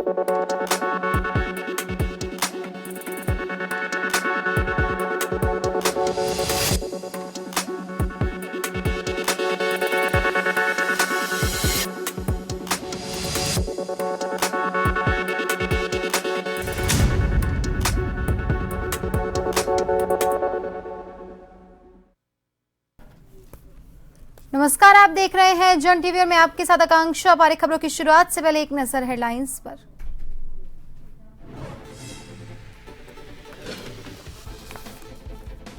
नमस्कार, आप देख रहे हैं जन टीवी और मैं आपके साथ आकांक्षा। हमारी खबरों की शुरुआत से पहले एक नजर हेडलाइंस पर।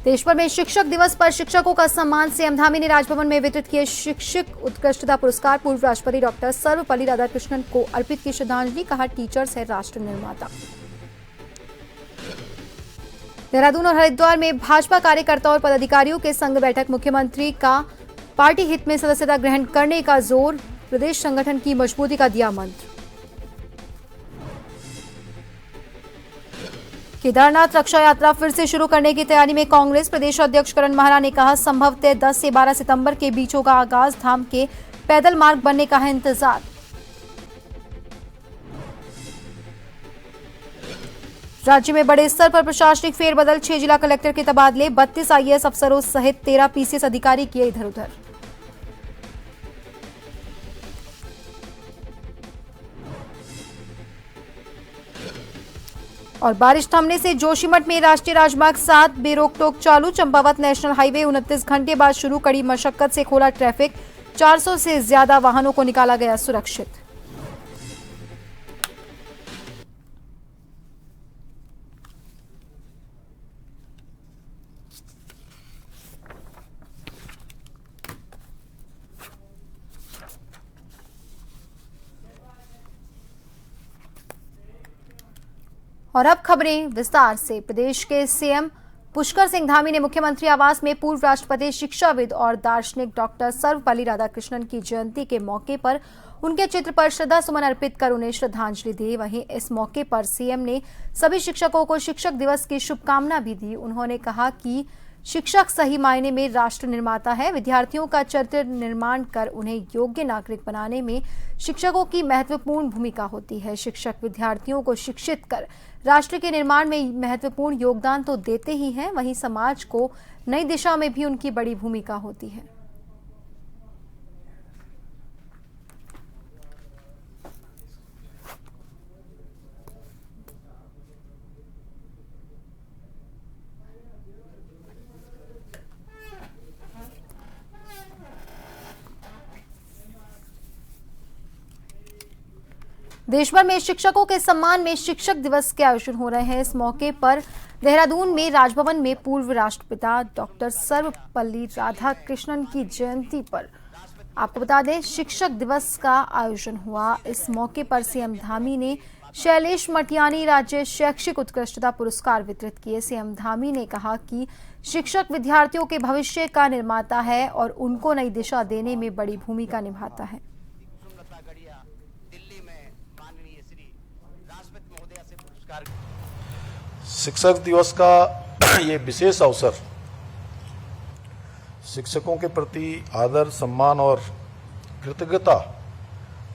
देश भर में शिक्षक दिवस पर शिक्षकों का सम्मान। सीएम धामी ने राजभवन में वितरित किए शिक्षक उत्कृष्टता पुरस्कार। पूर्व राष्ट्रपति डॉक्टर सर्वपल्ली राधाकृष्णन को अर्पित की श्रद्धांजलि। कहा, टीचर्स है राष्ट्र निर्माता। देहरादून और हरिद्वार में भाजपा कार्यकर्ताओं और पदाधिकारियों के संग बैठक। मुख्यमंत्री का पार्टी हित में सदस्यता ग्रहण करने का जोर। प्रदेश संगठन की मजबूती का दिया मंत्र। केदारनाथ रक्षा यात्रा फिर से शुरू करने की तैयारी में कांग्रेस। प्रदेश अध्यक्ष करण माहरा ने कहा, संभवतः 10 से 12 सितंबर के बीच होगा आगाज। धाम के पैदल मार्ग बनने का है इंतजार। राज्य में बड़े स्तर पर प्रशासनिक फेरबदल। 6 जिला कलेक्टर के तबादले। 32 आईएएस अफसरों सहित 13 पीसीएस अधिकारी किए इधर उधर। और बारिश थमने से जोशीमठ में राष्ट्रीय राजमार्ग 7 बेरोक-टोक चालू। चंपावत नेशनल हाईवे 29 घंटे बाद शुरू। कड़ी मशक्कत से खोला ट्रैफिक। 400 से ज्यादा वाहनों को निकाला गया सुरक्षित। और अब खबरें विस्तार से। प्रदेश के सीएम पुष्कर सिंह धामी ने मुख्यमंत्री आवास में पूर्व राष्ट्रपति, शिक्षाविद और दार्शनिक डॉक्टर सर्वपल्ली राधाकृष्णन की जयंती के मौके पर उनके चित्र पर श्रद्धा सुमन अर्पित कर उन्हें श्रद्धांजलि दी। वहीं इस मौके पर सीएम ने सभी शिक्षकों को शिक्षक दिवस की शुभकामना भी दी। उन्होंने कहा कि शिक्षक सही मायने में राष्ट्र निर्माता है। विद्यार्थियों का चरित्र निर्माण कर उन्हें योग्य नागरिक बनाने में शिक्षकों की महत्वपूर्ण भूमिका होती है। शिक्षक विद्यार्थियों को शिक्षित कर राष्ट्र के निर्माण में महत्वपूर्ण योगदान तो देते ही हैं, वहीं समाज को नई दिशा में भी उनकी बड़ी भूमिका होती है। देश भर में शिक्षकों के सम्मान में शिक्षक दिवस के आयोजन हो रहे हैं। इस मौके पर देहरादून में राजभवन में पूर्व राष्ट्रपिता डॉक्टर सर्वपल्ली राधाकृष्णन की जयंती पर आपको बता दें शिक्षक दिवस का आयोजन हुआ। इस मौके पर सीएम धामी ने शैलेश मटियानी राज्य शैक्षिक उत्कृष्टता पुरस्कार वितरित किए। सीएम धामी ने कहा कि शिक्षक विद्यार्थियों के भविष्य का निर्माता है और उनको नई दिशा देने में बड़ी भूमिका निभाता है। शिक्षक दिवस का ये विशेष अवसर शिक्षकों के प्रति आदर, सम्मान और कृतज्ञता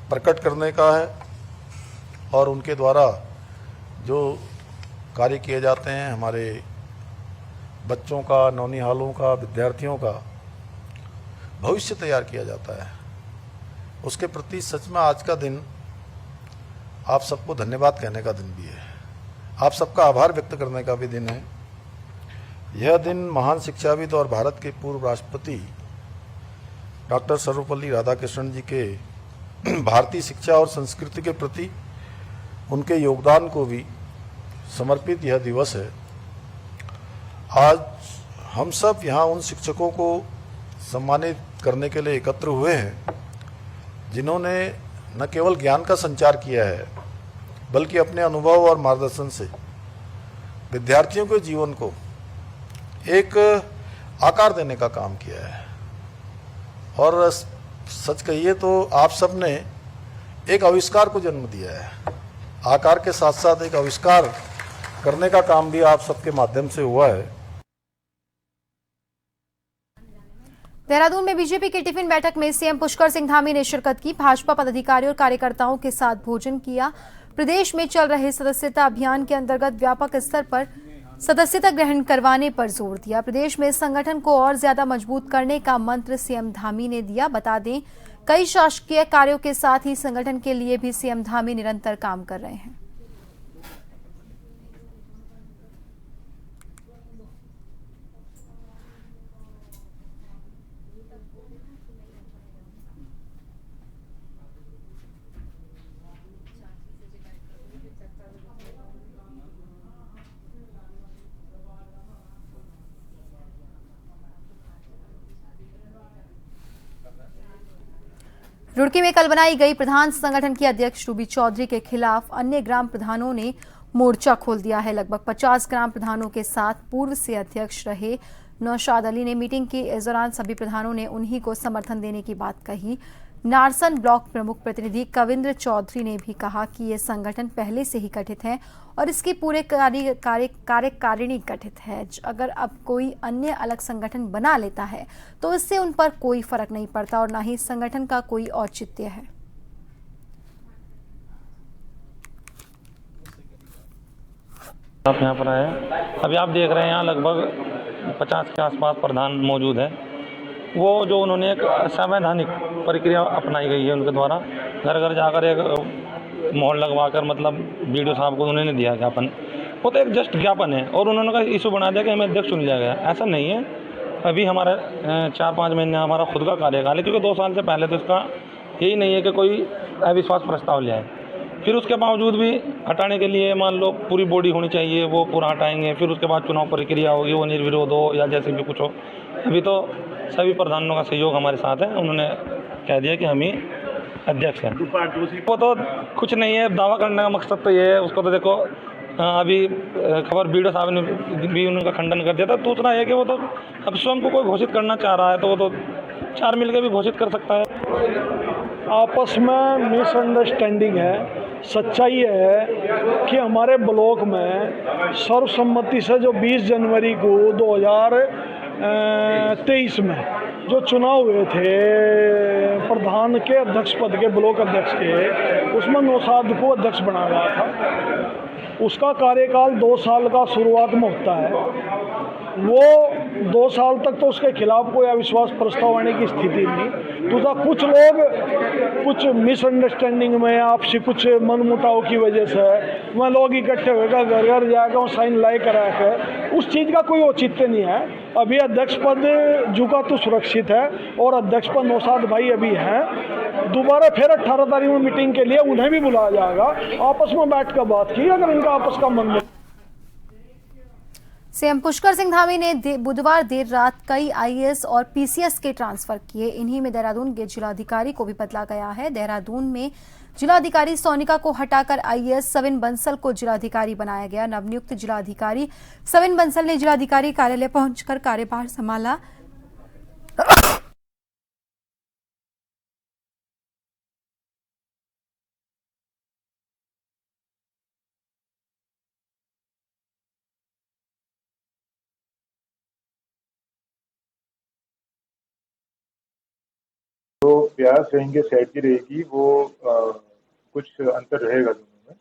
प्रकट करने का है और उनके द्वारा जो कार्य किए जाते हैं हमारे बच्चों का, नौनिहालों का, विद्यार्थियों का भविष्य तैयार किया जाता है, उसके प्रति सच में आज का दिन आप सबको धन्यवाद कहने का दिन भी है। आप सबका आभार व्यक्त करने का भी दिन है। यह दिन महान शिक्षाविद और भारत के पूर्व राष्ट्रपति डॉक्टर सर्वपल्ली राधाकृष्णन जी के भारतीय शिक्षा और संस्कृति के प्रति उनके योगदान को भी समर्पित यह दिवस है। आज हम सब यहाँ उन शिक्षकों को सम्मानित करने के लिए एकत्र हुए हैं जिन्होंने न केवल ज्ञान का संचार किया है बल्कि अपने अनुभव और मार्गदर्शन से विद्यार्थियों के जीवन को एक आकार देने का काम किया है। और सच कहिए तो आप सब ने एक आविष्कार को जन्म दिया है। आकार के साथ साथ एक आविष्कार करने का काम भी आप सबके माध्यम से हुआ है। देहरादून में बीजेपी की टिफिन बैठक में सीएम पुष्कर सिंह धामी ने शिरकत की। भाजपा पदाधिकारियों और कार्यकर्ताओं के साथ भोजन किया। प्रदेश में चल रहे सदस्यता अभियान के अंतर्गत व्यापक स्तर पर सदस्यता ग्रहण करवाने पर जोर दिया। प्रदेश में संगठन को और ज्यादा मजबूत करने का मंत्र सीएम धामी ने दिया। बता दें, कई शासकीय कार्यों के साथ ही संगठन के लिए भी सीएम धामी निरंतर काम कर रहे हैं। रुड़की में कल बनाई गई प्रधान संगठन की अध्यक्ष रूबी चौधरी के खिलाफ अन्य ग्राम प्रधानों ने मोर्चा खोल दिया है। लगभग 50 ग्राम प्रधानों के साथ पूर्व से अध्यक्ष रहे नौशाद अली ने मीटिंग की। इस दौरान सभी प्रधानों ने उन्हीं को समर्थन देने की बात कही। नारसन ब्लॉक प्रमुख प्रतिनिधि कविंद्र चौधरी ने भी कहा कि ये संगठन पहले से ही गठित है और इसकी पूरे कार्यकारिणी गठित है। अगर अब कोई अन्य अलग संगठन बना लेता है तो इससे उन पर कोई फर्क नहीं पड़ता और न ही संगठन का कोई औचित्य है। आप यहाँ पर आए, अभी आप देख रहे हैं यहाँ लगभग 50 के आसपास प्रधान मौजूद है। वो जो उन्होंने एक संवैधानिक प्रक्रिया अपनाई गई है उनके द्वारा, घर घर जाकर एक मोहर लगवाकर मतलब बीडीओ साहब को उन्होंने दिया ज्ञापन। वो तो एक जस्ट ज्ञापन है और उन्होंने का इशू बना दिया कि हमें अध्यक्ष चुन लिया गया। ऐसा नहीं है। अभी हमारा 4-5 महीने हमारा खुद का कार्यकाल है, क्योंकि 2 साल से पहले तो इसका यही नहीं है कि कोई अविश्वास प्रस्ताव ले आए। फिर उसके बावजूद भी हटाने के लिए मान लो पूरी बॉडी होनी चाहिए, वो पूरा हटाएंगे। फिर उसके बाद चुनाव प्रक्रिया होगी, वो निर्विरोध हो या जैसे भी कुछ हो। अभी तो सभी प्रधानों का सहयोग हमारे साथ है। उन्होंने कह दिया कि हम ही अध्यक्ष हैं। वो तो कुछ नहीं है, दावा करने का मकसद तो ये है। उसको तो देखो अभी खबर बीडीओ साहब ने भी उनका खंडन कर दिया था। तो उतना है कि वो तो अब स्वयं को कोई घोषित करना चाह रहा है तो वो तो 4 मिलकर भी घोषित कर सकता है। आपस में मिसअंडरस्टैंडिंग है। सच्चाई है कि हमारे ब्लॉक में सर्वसम्मति से जो 20 जनवरी को 2023 में जो चुनाव हुए थे प्रधान के अध्यक्ष पद के, ब्लॉक अध्यक्ष के, उसमें नौशाद को अध्यक्ष बनाया गया था। उसका कार्यकाल 2 साल का शुरुआत में होता है। वो 2 साल तक तो उसके खिलाफ कोई अविश्वास प्रस्ताव आने की स्थिति नहीं। दूसरा, कुछ लोग कुछ मिसअंडरस्टैंडिंग में आपसी कुछ मनमुटाव की वजह से वह लोग इकट्ठे होकर घर घर जाकर और साइन लाई करा के, उस चीज़ का कोई औचित्य नहीं है। अभी अध्यक्ष पद जुका तो सुरक्षित है और अध्यक्ष पद नौशाद भाई अभी हैं। दोबारा फिर 18 तारीख में मीटिंग के लिए उन्हें भी बुलाया जाएगा। आपस में बैठ कर बात की अगर इनका आपस का मन। सीएम पुष्कर सिंह धामी ने बुधवार देर रात कई आईएएस और पीसीएस के ट्रांसफर किए। इन्हीं में देहरादून के जिलाधिकारी को भी बदला गया है। देहरादून में जिलाधिकारी सोनिका को हटाकर आईएएस सविन बंसल को जिलाधिकारी बनाया गया। नवनियुक्त जिलाधिकारी सविन बंसल ने जिलाधिकारी कार्यालय पहुंचकर कार्यभार संभाला। तो प्रयास रहेंगे, स्ट्रेटजी रहेगी, वो कुछ अंतर रहेगा दोनों में।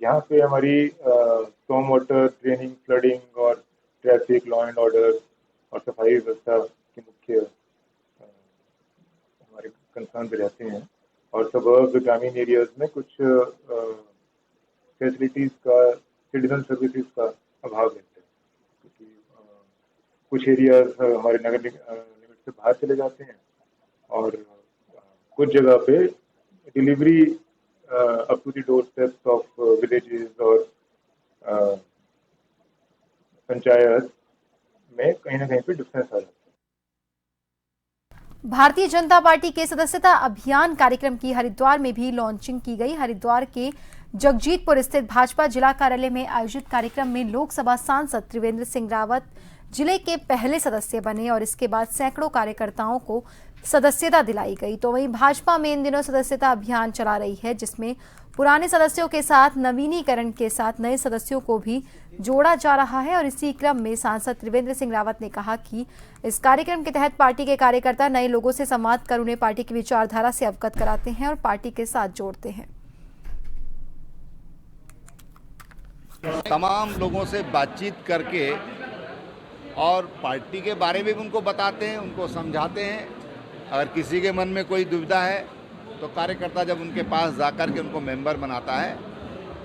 यहाँ पे हमारी स्टॉर्म वाटर ट्रेनिंग, फ्लडिंग और ट्रैफिक, लॉ एंड ऑर्डर और सफाई व्यवस्था के मुख्य हमारे कंसर्न पे रहते हैं। और सबर्ब ग्रामीण एरियाज में कुछ फैसिलिटीज़ का, सिटीजन सर्विसेज का अभाव रहता है, क्योंकि कुछ एरियाज हमारे नगर लिमिट से बाहर चले जाते हैं और कुछ जगह पे delivery up to the door steps of villages और पंचायत में कहीं ना कहीं पे डिफरेंस आ जाता है। भारतीय जनता पार्टी के सदस्यता अभियान कार्यक्रम की हरिद्वार में भी लॉन्चिंग की गई। हरिद्वार के जगजीतपुर स्थित भाजपा जिला कार्यालय में आयोजित कार्यक्रम में लोकसभा सांसद त्रिवेंद्र सिंह रावत जिले के पहले सदस्य बने और इसके बाद सैकड़ों कार्यकर्ताओं को सदस्यता दिलाई गई। तो वहीं भाजपा में इन दिनों सदस्यता अभियान चला रही है, जिसमें पुराने सदस्यों के साथ नवीनीकरण के साथ नए सदस्यों को भी जोड़ा जा रहा है। और इसी क्रम में सांसद त्रिवेंद्र सिंह रावत ने कहा कि इस कार्यक्रम के तहत पार्टी के कार्यकर्ता नए लोगों से संवाद कर उन्हें पार्टी की विचारधारा से अवगत कराते हैं और पार्टी के साथ जोड़ते हैं। तमाम लोगों से बातचीत करके और पार्टी के बारे में भी उनको बताते हैं, उनको समझाते हैं। अगर किसी के मन में कोई दुविधा है तो कार्यकर्ता जब उनके पास जाकर के उनको मेंबर बनाता है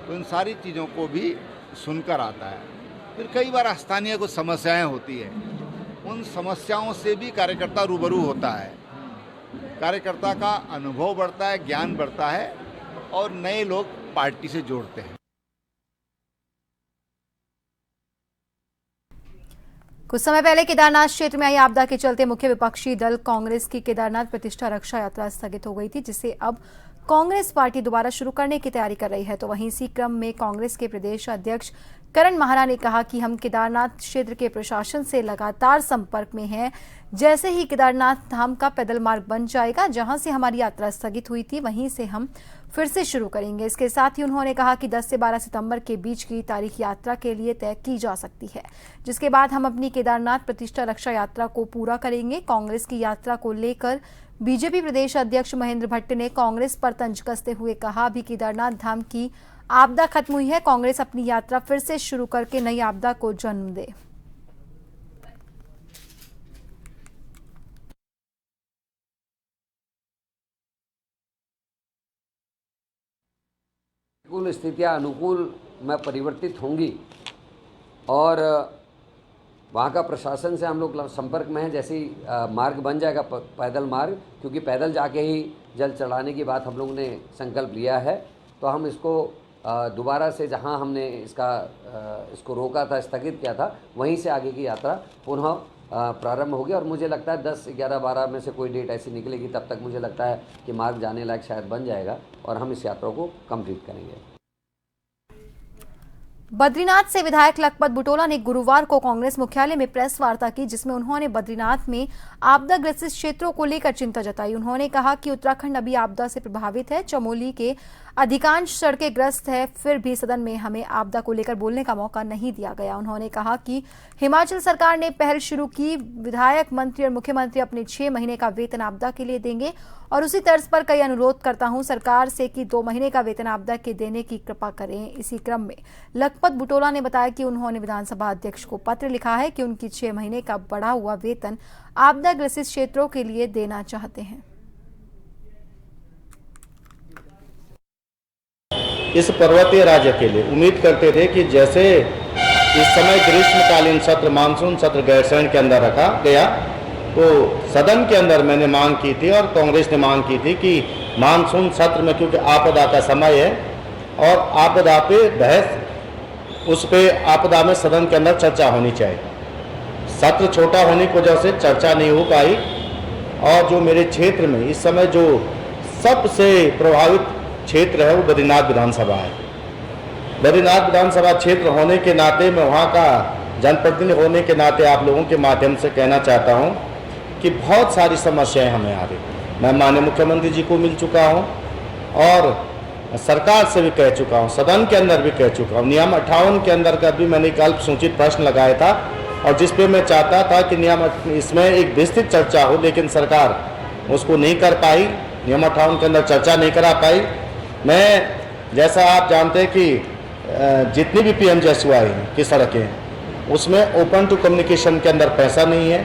तो इन सारी चीज़ों को भी सुनकर आता है। फिर कई बार स्थानीय कुछ समस्याएं होती है, उन समस्याओं से भी कार्यकर्ता रूबरू होता है। कार्यकर्ता का अनुभव बढ़ता है, ज्ञान बढ़ता है और नए लोग पार्टी से जोड़ते हैं। कुछ समय पहले केदारनाथ क्षेत्र में आई आपदा के चलते मुख्य विपक्षी दल कांग्रेस की केदारनाथ प्रतिष्ठा रक्षा यात्रा स्थगित हो गई थी, जिसे अब कांग्रेस पार्टी दोबारा शुरू करने की तैयारी कर रही है। तो वहीं इसी क्रम में कांग्रेस के प्रदेश अध्यक्ष करण माहरा ने कहा कि हम केदारनाथ क्षेत्र के प्रशासन से लगातार संपर्क में हैं। जैसे ही केदारनाथ धाम का पैदल मार्ग बन जाएगा, जहां से हमारी यात्रा स्थगित हुई थी, वहीं से हम फिर से शुरू करेंगे। इसके साथ ही उन्होंने कहा कि 10 से 12 सितंबर के बीच की तारीख यात्रा के लिए तय की जा सकती है, जिसके बाद हम अपनी केदारनाथ प्रतिष्ठा रक्षा यात्रा को पूरा करेंगे। कांग्रेस की यात्रा को लेकर बीजेपी प्रदेश अध्यक्ष महेंद्र भट्ट ने कांग्रेस पर तंज कसते हुए कहा, अभी केदारनाथ धाम की आपदा खत्म हुई है, कांग्रेस अपनी यात्रा फिर से शुरू करके नई आपदा को जन्म दे। अनुकूल स्थितियाँ अनुकूल में परिवर्तित होंगी और वहाँ का प्रशासन से हम लोग संपर्क में हैं। जैसे ही मार्ग बन जाएगा पैदल मार्ग, क्योंकि पैदल जाके ही जल चढ़ाने की बात हम लोगों ने संकल्प लिया है, तो हम इसको दोबारा से जहाँ हमने इसको रोका था, स्थगित किया था, वहीं से आगे की यात्रा पुनः प्रारंभ होगी। और मुझे लगता है 10, 11, 12 में से कोई डेट ऐसी निकलेगी, तब तक मुझे लगता है कि मार्ग जाने लायक शायद बन जाएगा और हम इस यात्रा को कंप्लीट करेंगे। बद्रीनाथ से विधायक लखपत बुटोला ने गुरुवार को कांग्रेस मुख्यालय में प्रेस वार्ता की, जिसमें उन्होंने बद्रीनाथ में आपदा ग्रसित क्षेत्रों को लेकर चिंता जताई। उन्होंने कहा कि उत्तराखंड अभी आपदा से प्रभावित है, चमोली के अधिकांश सड़कें ग्रस्त है, फिर भी सदन में हमें आपदा को लेकर बोलने का मौका नहीं दिया गया। उन्होंने कहा कि हिमाचल सरकार ने पहल शुरू की, विधायक, मंत्री और मुख्यमंत्री अपने 6 महीने का वेतन आपदा के लिए देंगे और उसी तर्ज पर कई अनुरोध करता हूं सरकार से कि 2 महीने का वेतन आपदा के देने की कृपा करें। इसी क्रम में लखपत बुटोला ने बताया कि उन्होंने विधानसभा अध्यक्ष को पत्र लिखा है कि उनकी 6 महीने का बढ़ा हुआ वेतन आपदा ग्रसित क्षेत्रों के लिए देना चाहते हैं। इस पर्वतीय राज्य के लिए उम्मीद करते थे कि जैसे इस समय ग्रीष्मकालीन सत्र, मानसून सत्र गैरसैंण के अंदर रखा गया, तो सदन के अंदर मैंने मांग की थी और कांग्रेस ने मांग की थी कि मानसून सत्र में, क्योंकि आपदा का समय है और आपदा पे बहस, उस पे आपदा में सदन के अंदर चर्चा होनी चाहिए। सत्र छोटा होने की वजह से चर्चा नहीं हो पाई और जो मेरे क्षेत्र में इस समय जो सबसे प्रभावित क्षेत्र है वो बद्रीनाथ विधानसभा है। बद्रीनाथ विधानसभा क्षेत्र होने के नाते, मैं वहाँ का जनप्रतिनिधि होने के नाते आप लोगों के माध्यम से कहना चाहता हूँ कि बहुत सारी समस्याएं हमें आ रही। मैं माननीय मुख्यमंत्री जी को मिल चुका हूँ और सरकार से भी कह चुका हूँ, सदन के अंदर भी कह चुका हूँ। नियम 58 के अंदर का भी मैंने एक अल्प सूचित प्रश्न लगाया था और जिस पे मैं चाहता था कि नियम इसमें एक विस्तृत चर्चा हो, लेकिन सरकार उसको नहीं कर पाई, नियम 58 के अंदर चर्चा नहीं करा पाई। मैं, जैसा आप जानते हैं कि जितनी भी PMJSY की सड़कें, उसमें ओपन टू कम्युनिकेशन के अंदर पैसा नहीं है,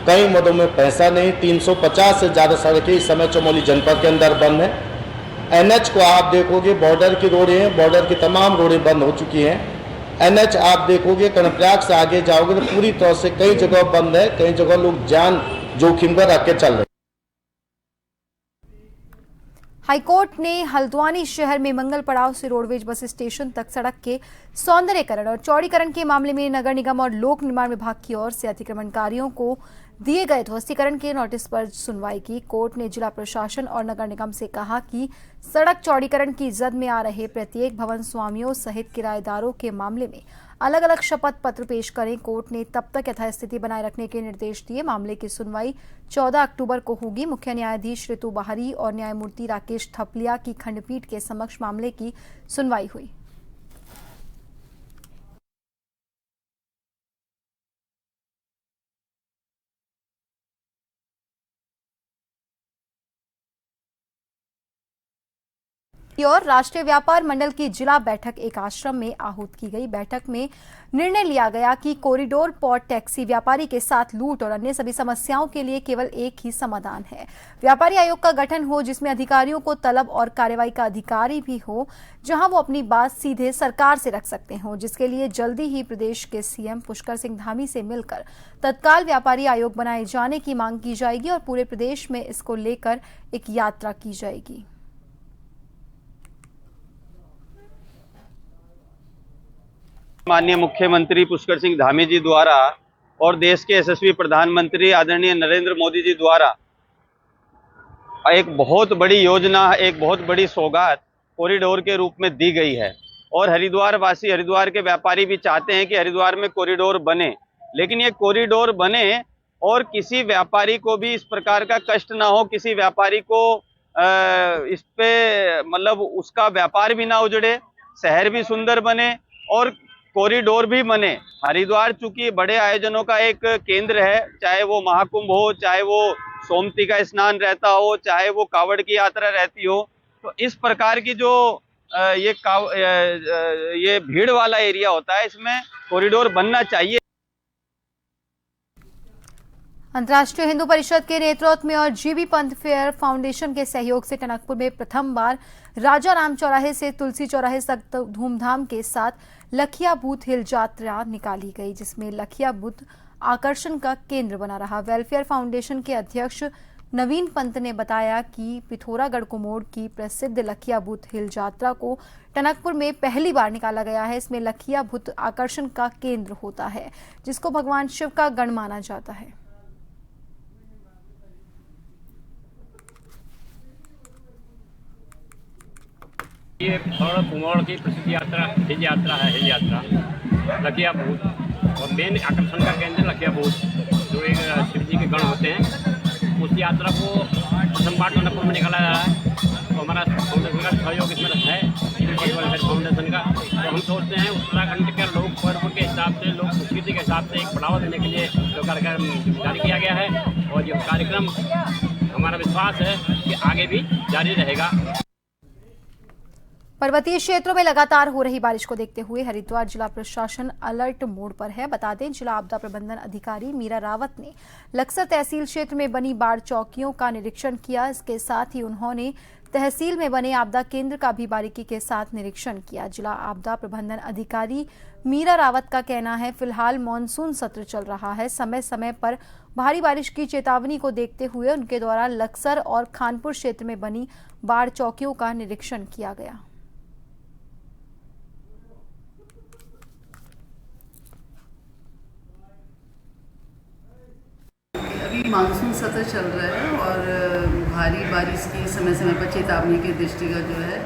कई मदों में पैसा नहीं। 350 से ज़्यादा सड़कें इस समय चमोली जनपद के अंदर बंद है। NH को आप देखोगे, बॉर्डर की रोडें हैं, बॉर्डर की तमाम रोडें बंद हो चुकी हैं। NH आप देखोगे, कर्णप्रयाग से आगे जाओगे तो पूरी तरह से कई जगह बंद है, कई जगह लोग जान जोखिम पर रख के चल रहे। हाईकोर्ट ने हल्द्वानी शहर में मंगल पड़ाव से रोडवेज बस स्टेशन तक सड़क के सौंदर्यीकरण और चौड़ीकरण के मामले में नगर निगम और लोक निर्माण विभाग की ओर से अतिक्रमणकारियों को दिए गए ध्वस्तीकरण के नोटिस पर सुनवाई की। कोर्ट ने जिला प्रशासन और नगर निगम से कहा कि सड़क चौड़ीकरण की जद में आ रहे प्रत्येक भवन स्वामियों सहित किराएदारों के मामले में अलग अलग शपथ पत्र पेश करें। कोर्ट ने तब तक यथास्थिति बनाए रखने के निर्देश दिए। मामले की सुनवाई 14 अक्टूबर को होगी। मुख्य न्यायाधीश ऋतु बाहरी और न्यायमूर्ति राकेश थपलिया की खंडपीठ के समक्ष मामले की सुनवाई हुई। और राष्ट्रीय व्यापार मंडल की जिला बैठक एक आश्रम में आहूत की गई। बैठक में निर्णय लिया गया कि कॉरिडोर पॉट टैक्सी व्यापारी के साथ लूट और अन्य सभी समस्याओं के लिए केवल एक ही समाधान है, व्यापारी आयोग का गठन हो जिसमें अधिकारियों को तलब और कार्रवाई का अधिकारी भी हो, जहां वो अपनी बात सीधे सरकार से रख सकते हो, जिसके लिए जल्दी ही प्रदेश के सीएम पुष्कर सिंह धामी से मिलकर तत्काल व्यापारी आयोग बनाए जाने की मांग की जाएगी और पूरे प्रदेश में इसको लेकर एक यात्रा की जाएगी। माननीय मुख्यमंत्री पुष्कर सिंह धामी जी द्वारा और देश के यशस्वी प्रधानमंत्री आदरणीय नरेंद्र मोदी जी द्वारा एक बहुत बड़ी योजना, एक बहुत बड़ी सौगात कॉरिडोर के रूप में दी गई है और हरिद्वार वासी, हरिद्वार के व्यापारी भी चाहते हैं कि हरिद्वार में कॉरिडोर बने, लेकिन ये कॉरिडोर बने और किसी व्यापारी को भी इस प्रकार का कष्ट ना हो, किसी व्यापारी को इस पे मतलब उसका व्यापार भी ना उजड़े, शहर भी सुंदर बने और कॉरिडोर भी बने। हरिद्वार चूंकि बड़े आयोजनों का एक केंद्र है, चाहे वो महाकुंभ हो, चाहे वो सोमती का स्नान रहता हो, चाहे वो कावड़ की यात्रा रहती हो, तो इस प्रकार की जो ये भीड़ वाला एरिया होता है, इसमें कॉरिडोर बनना चाहिए। अंतर्राष्ट्रीय हिंदू परिषद के नेतृत्व में और जीबी पंथ फेयर फाउंडेशन के सहयोग से टनकपुर में प्रथम बार राजा राम चौराहे से तुलसी चौराहे तक धूमधाम के साथ लखिया बूथ हिल यात्रा निकाली गई, जिसमें लखिया बूथ आकर्षण का केंद्र बना रहा। वेलफेयर फाउंडेशन के अध्यक्ष नवीन पंत ने बताया कि पिथौरागढ़ कुमोड़ की प्रसिद्ध लखिया बूथ हिल यात्रा को टनकपुर में पहली बार निकाला गया है। इसमें लखिया बूथ आकर्षण का केंद्र होता है, जिसको भगवान शिव का गण माना जाता है। ये पिथौरागढ़ कुमोड़ की प्रसिद्ध यात्रा हिल यात्रा है। हिल यात्रा लखिया बूथ और मेन आकर्षण का केंद्र लखिया बूथ, जो एक शिव जी के गण होते हैं, उस यात्रा को प्रथम बार टनकपुर में निकाला जा रहा है। तो हमारा फाउंडेशन का सहयोग इसमें है, वेलफेयर फाउंडेशन का। तो हम सोचते हैं उत्तराखंड के लोक पर्व के हिसाब से, लोक संस्कृति के हिसाब से एक बढ़ावा देने के लिए जो कार्यक्रम जारी किया गया है और ये कार्यक्रम हमारा विश्वास है कि आगे भी जारी रहेगा। पर्वतीय क्षेत्रों में लगातार हो रही बारिश को देखते हुए हरिद्वार जिला प्रशासन अलर्ट मोड पर है। बता दें, जिला आपदा प्रबंधन अधिकारी मीरा रावत ने लक्सर तहसील क्षेत्र में बनी बाढ़ चौकियों का निरीक्षण किया। इसके साथ ही उन्होंने तहसील में बने आपदा केंद्र का भी बारीकी के साथ निरीक्षण किया। जिला आपदा प्रबंधन अधिकारी मीरा रावत का कहना है, फिलहाल मानसून सत्र चल रहा है, समय समय पर भारी बारिश की चेतावनी को देखते हुए उनके द्वारा लक्सर और खानपुर क्षेत्र में बनी बाढ़ चौकियों का निरीक्षण किया गया। अभी मानसून सत्र चल रहा है और भारी बारिश की समय समय पर चेतावनी के दृष्टिगत जो है,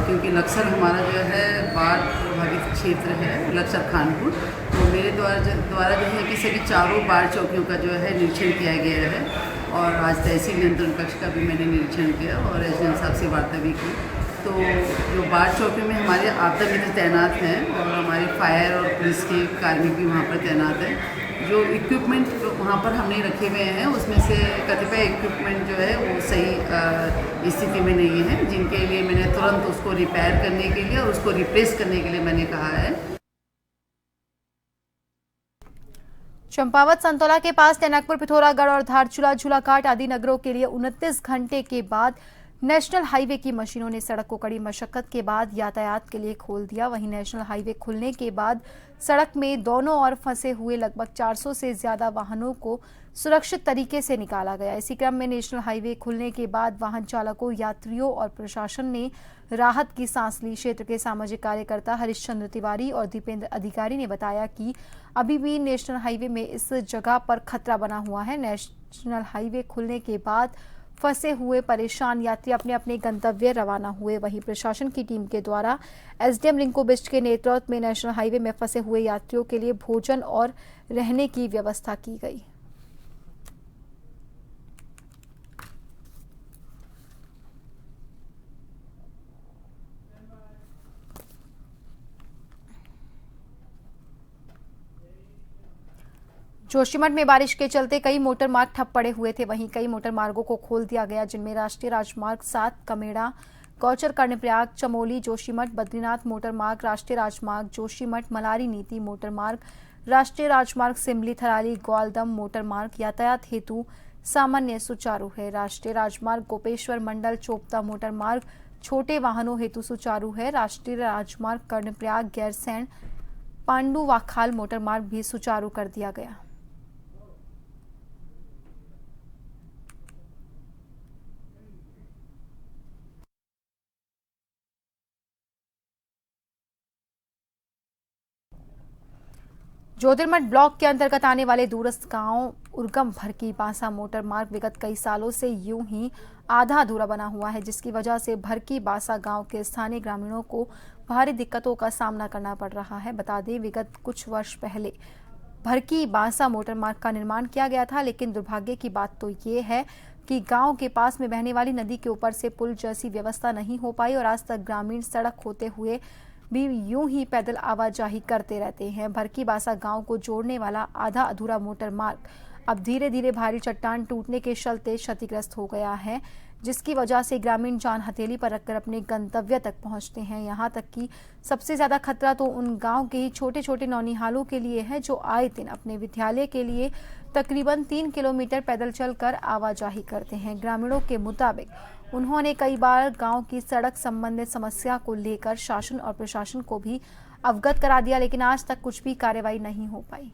क्योंकि लक्सर हमारा जो है बाढ़ प्रभावित क्षेत्र है, लक्सर खानपुर, तो मेरे द्वारा जो है कि सभी चारों बाढ़ चौकियों का जो है निरीक्षण किया गया है और आज तहसील नियंत्रण कक्ष का भी मैंने निरीक्षण किया और एसडीएम साहब से वार्ता भी की। तो जो बाढ़ चौकियों में हमारे आपदा मित्र तैनात हैं और हमारे फायर और पुलिस के कार्मिक भी वहाँ पर तैनात हैं। जो इक्विपमेंट वहाँ पर हमने रखे हुए हैं उसमें से कतिपय इक्विपमेंट जो है वो सही स्थिति में नहीं है, जिनके लिए मैंने तुरंत उसको रिपेयर करने के लिए और उसको रिप्लेस करने के लिए मैंने कहा है। चंपावत संतोला के पास टनकपुर, पिथौरागढ़ और धारचूला, झूलाघाट आदि नगरों के लिए 29 घंटे के बाद नेशनल हाईवे की मशीनों ने सड़क को कड़ी मशक्कत के बाद यातायात के लिए खोल दिया। वहीं नेशनल हाईवे खुलने के बाद सड़क में दोनों ओर फंसे हुए लगभग 400 से ज्यादा वाहनों को सुरक्षित तरीके से निकाला गया। इसी क्रम में नेशनल हाईवे खुलने के बाद वाहन चालकों, यात्रियों और प्रशासन ने राहत की सांस ली। क्षेत्र के सामाजिक कार्यकर्ता हरिश्चंद्र तिवारी और दीपेंद्र अधिकारी ने बताया कि अभी भी नेशनल हाईवे में इस जगह पर खतरा बना हुआ है। नेशनल हाईवे खुलने के बाद फंसे हुए परेशान यात्री अपने अपने गंतव्य रवाना हुए। वहीं प्रशासन की टीम के द्वारा एसडीएम रिंकू बिष्ट के नेतृत्व में नेशनल हाईवे में फंसे हुए यात्रियों के लिए भोजन और रहने की व्यवस्था की गई। जोशीमठ में बारिश के चलते कई मोटर मार्ग ठप पड़े हुए थे। वहीं कई मोटर मार्गों को खोल दिया गया, जिनमें राष्ट्रीय राजमार्ग 7 कमेड़ा गौचर कर्णप्रयाग, चमोली, जोशीमठ, बद्रीनाथ मोटर मार्ग, राष्ट्रीय राजमार्ग जोशीमठ, मलारी नीति मोटर मार्ग, राष्ट्रीय राजमार्ग सिमली थराली ग्वालदम मोटर मार्ग यातायात हेतु सामान्य सुचारू है। राष्ट्रीय राजमार्ग गोपेश्वर मंडल चोपता मोटर मार्ग छोटे वाहनों हेतु सुचारू है। राष्ट्रीय राजमार्ग कर्णप्रयाग गैरसैंण पांडु वाखाल मोटर मार्ग भी सुचारू कर दिया गया। ज्योतिर्मठ ब्लॉक के अंतर्गत आने वाले दूरस्थ गांव उर्गम भरकी बांसा मोटर मार्ग विगत कई सालों से यूं ही आधा अधूरा बना हुआ है, जिसकी वजह से भरकी बांसा गांव के स्थानीय ग्रामीणों को भारी दिक्कतों का सामना करना पड़ रहा है। बता दें, विगत कुछ वर्ष पहले भरकी बांसा मोटर मार्ग का निर्माण किया गया था, लेकिन दुर्भाग्य की बात तो ये है कि गांव के पास में बहने वाली नदी के ऊपर से पुल जैसी व्यवस्था नहीं हो पाई और आज तक ग्रामीण सड़क होते हुए भी यूं ही पैदल आवाजाही करते रहते हैं। भरकी बांसा गांव को जोड़ने वाला आधा अधूरा मोटर मार्ग अब धीरे धीरे भारी चट्टान टूटने के चलते क्षतिग्रस्त हो गया है, जिसकी वजह से ग्रामीण जान हथेली पर रखकर अपने गंतव्य तक पहुंचते हैं। यहां तक कि सबसे ज्यादा खतरा तो उन गांव के ही छोटे छोटे नौनिहालों के लिए है, जो आए दिन अपने विद्यालय के लिए तकरीबन 3 किलोमीटर पैदल चलकर आवाजाही करते हैं। ग्रामीणों के मुताबिक उन्होंने कई बार गांव की सड़क संबंधित समस्या को लेकर शासन और प्रशासन को भी अवगत करा दिया, लेकिन आज तक कुछ भी कार्रवाई नहीं हो पाई।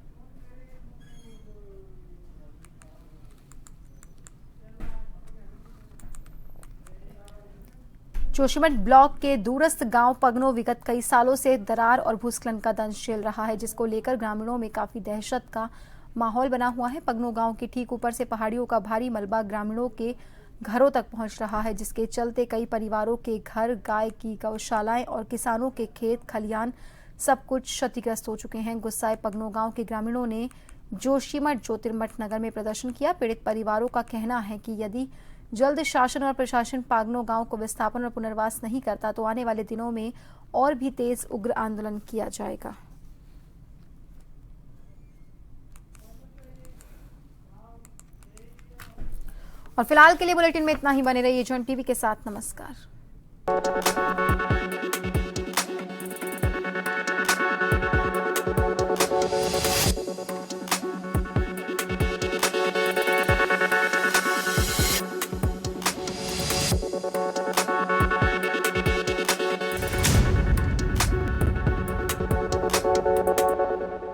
जोशीमठ ब्लॉक के दूरस्थ गांव पगनो विगत कई सालों से दरार और भूस्खलन का दंश झेल रहा है, जिसको लेकर ग्रामीणों में काफी दहशत का माहौल बना हुआ है। पगनो गांव के ठीक ऊपर से पहाड़ियों का भारी मलबा ग्रामीणों के घरों तक पहुंच रहा है, जिसके चलते कई परिवारों के घर, गाय की गौशालाएं और किसानों के खेत खलियान सब कुछ क्षतिग्रस्त हो चुके हैं। गुस्साए पगनो गांव के ग्रामीणों ने जोशीमठ ज्योतिर्मठ नगर में प्रदर्शन किया। पीड़ित परिवारों का कहना है कि यदि जल्द शासन और प्रशासन पगनो गांव को विस्थापन और पुनर्वास नहीं करता तो आने वाले दिनों में और भी तेज उग्र आंदोलन किया जाएगा। और फिलहाल के लिए बुलेटिन में इतना ही। बने रहिए जन टीवी के साथ। नमस्कार।